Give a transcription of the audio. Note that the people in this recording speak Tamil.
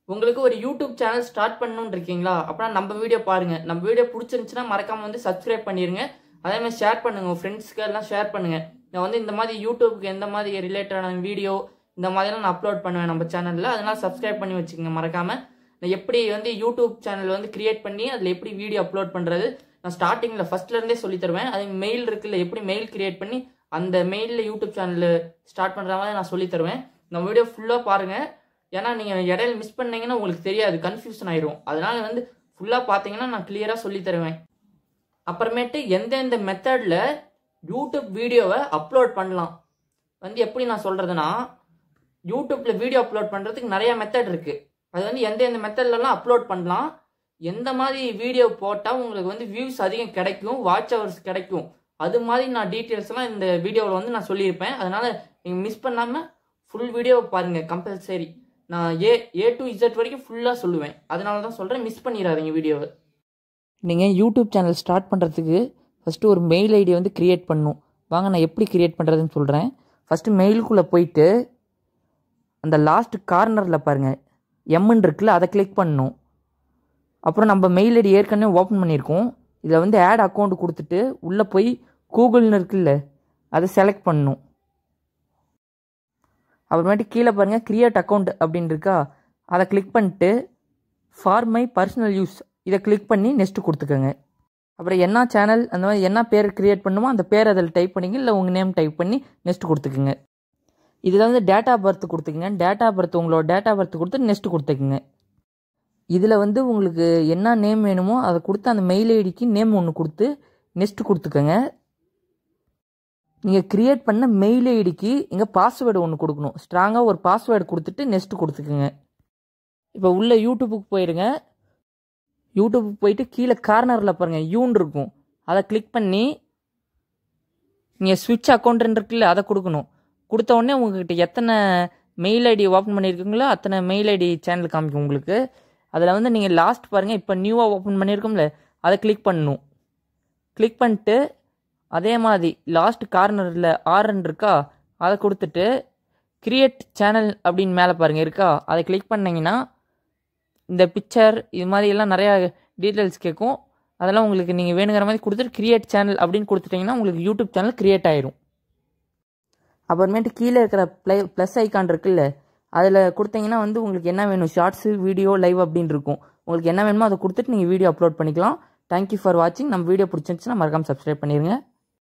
உங்களுக்கு ஒரு யூடியூப் சேனல் ஸ்டார்ட் பண்ணணும்னு இருக்கீங்களா? அப்படின்னா நம்ம வீடியோ பாருங்க. நம்ம வீடியோ பிடிச்சிருந்துச்சுன்னா மறக்காம வந்து சப்ஸ்கிரைப் பண்ணிருங்க. அதே மாதிரி ஷேர் பண்ணுங்க, உங்க ஃப்ரெண்ட்ஸ்க்கு எல்லாம் ஷேர் பண்ணுங்க. நான் வந்து இந்த மாதிரி யூடியூப்க்கு எந்த மாதிரி ரிலேட்டடான வீடியோ இந்த மாதிரிலாம் நான் அப்லோட் பண்ணுவேன் நம்ம சேனல்ல. அதனால சப்ஸ்கிரைப் பண்ணி வச்சுக்கோங்க மறக்காம. நான் எப்படி வந்து யூடியூப் சேனல் வந்து கிரியேட் பண்ணி அதில் எப்படி வீடியோ அப்லோட் பண்றது நான் ஸ்டார்டிங்ல ஃபர்ஸ்ட்ல இருந்தே சொல்லி தருவேன். அதே மெயில் இருக்குல்ல, எப்படி மெயில் கிரியேட் பண்ணி அந்த மெயிலில் யூடியூப் சேனல் ஸ்டார்ட் பண்ற மாதிரி நான் சொல்லி தருவேன். இந்த வீடியோ ஃபுல்லா பாருங்க. ஏன்னா நீங்கள் இடையில மிஸ் பண்ணீங்கன்னா உங்களுக்கு தெரியாது, கன்ஃபியூஷன் ஆயிரும். அதனால வந்து ஃபுல்லாக பார்த்தீங்கன்னா நான் கிளியராக சொல்லி தருவேன். அப்புறமேட்டு எந்தெந்த மெத்தடில் யூடியூப் வீடியோவை அப்லோட் பண்ணலாம் வந்து எப்படி நான் சொல்கிறதுனா, யூடியூப்பில் வீடியோ அப்லோட் பண்ணுறதுக்கு நிறைய மெத்தட் இருக்குது. அது வந்து எந்தெந்த மெத்தட்லலாம் அப்லோட் பண்ணலாம், எந்த மாதிரி வீடியோ போட்டால் உங்களுக்கு வந்து வியூஸ் அதிகம் கிடைக்கும், வாட்ச் ஹவர்ஸ் கிடைக்கும், அது மாதிரி நான் டீட்டெயில்ஸ்லாம் இந்த வீடியோவில் வந்து நான் சொல்லியிருப்பேன். அதனால் நீங்கள் மிஸ் பண்ணாமல் ஃபுல் வீடியோவை பாருங்கள் கம்பல்சரி. நான் ஏ டு இசட் வரைக்கும் ஃபுல்லாக சொல்லுவேன். அதனால தான் சொல்கிறேன், மிஸ் பண்ணிடாதீங்க வீடியோவை. நீங்கள் யூடியூப் சேனல் ஸ்டார்ட் பண்ணுறதுக்கு ஃபஸ்ட்டு ஒரு மெயில் ஐடி வந்து க்ரியேட் பண்ணணும். வாங்க நான் எப்படி க்ரியேட் பண்ணுறதுன்னு சொல்கிறேன். ஃபஸ்ட்டு மெயிலுக்குள்ளே போயிட்டு அந்த லாஸ்ட் கார்னரில் பாருங்கள் எம்ன்னு இருக்குல்ல, அதை கிளிக் பண்ணணும். அப்புறம் நம்ம மெயில் ஐடி ஏற்கனவே ஓப்பன் பண்ணியிருக்கோம். இதில் வந்து ஆட் அக்கௌண்ட் கொடுத்துட்டு உள்ளே போய் கூகுள்னு இருக்குல்ல, அதை செலக்ட் பண்ணணும். அப்புறமேட்டு கீழே பாருங்கள் கிரியேட் அக்கௌண்ட் அப்படின்னு இருக்கா, அதை கிளிக் பண்ணிட்டு ஃபார் மை பர்சனல் யூஸ் இதை கிளிக் பண்ணி நெக்ஸ்ட்டு கொடுத்துக்கோங்க. அப்புறம் என்ன சேனல் அந்த மாதிரி என்ன பேர் க்ரியேட் பண்ணுமோ அந்த பேர் அதில் டைப் பண்ணிங்க, இல்லை உங்கள் நேம் டைப் பண்ணி நெக்ஸ்ட்டு கொடுத்துக்குங்க. இதில் வந்து டேட்டா பர்த் கொடுத்துக்குங்க. டேட்டா பர்த் உங்களோட டேட்டா பர்த் கொடுத்து நெக்ஸ்ட்டு கொடுத்துக்குங்க. இதில் வந்து உங்களுக்கு என்ன நேம் வேணுமோ அதை கொடுத்து அந்த மெயில் ஐடிக்கு நேம் ஒன்று கொடுத்து நெக்ஸ்ட்டு கொடுத்துக்கோங்க. நீங்கள் க்ரியேட் பண்ண மெயில் ஐடிக்கு இங்கே பாஸ்வேர்டு ஒன்று கொடுக்கணும். ஸ்ட்ராங்காக ஒரு பாஸ்வேர்டு கொடுத்துட்டு நெக்ஸ்ட்டு கொடுத்துக்குங்க. இப்போ உள்ள யூடியூபுக்கு போயிடுங்க. யூடியூபுக்கு போயிட்டு கீழே கார்னரில் பாருங்கள் யூன் இருக்கும், அதை கிளிக் பண்ணி நீங்கள் ஸ்விட்ச் அக்கௌண்ட்டுன்னு இருக்குல்ல, அதை கொடுக்கணும். கொடுத்த உடனே உங்கள்கிட்ட எத்தனை மெயில் ஐடி ஓப்பன் பண்ணியிருக்கீங்களோ அத்தனை மெயில் ஐடி சேனல் காமிக்கும் உங்களுக்கு. அதில் வந்து நீங்கள் லாஸ்ட் பாருங்கள், இப்போ நியூவாக ஓப்பன் பண்ணியிருக்கோம்ல, அதை கிளிக் பண்ணணும். கிளிக் பண்ணிட்டு அதே மாதிரி லாஸ்ட் கார்னரில் ஆர்ன்னு இருக்கா, அதை கொடுத்துட்டு கிரியேட் சேனல் அப்படின்னு மேலே பாருங்கள் இருக்கா, அதை கிளிக் பண்ணிங்கன்னா இந்த பிக்சர் இது மாதிரி எல்லாம் நிறையா டீட்டெயில்ஸ் கேட்கும். அதெல்லாம் உங்களுக்கு நீங்கள் வேணுங்கிற மாதிரி கொடுத்துட்டு கிரியேட் சேனல் அப்படின்னு கொடுத்துட்டிங்கன்னா உங்களுக்கு யூடியூப் சேனல் கிரியேட் ஆயிரும். அப்புறமேட்டு கீழே இருக்கிற ப்ளஸ் ஐக்கான் இருக்குல்ல, அதில் கொடுத்தீங்கன்னா வந்து உங்களுக்கு என்ன வேணும், ஷார்ட்ஸு, வீடியோ, லைவ் அப்படின்னு இருக்கும். உங்களுக்கு என்ன வேணுமோ அதை கொடுத்துட்டு நீங்கள் வீடியோ அப்லோட் பண்ணிக்கலாம். தேங்க்யூ ஃபார் வாட்சிங். நம்ம வீடியோ பிடிச்சிருந்துச்சுன்னா மறக்காமல் சப்ஸ்கிரைப் பண்ணிடுங்க.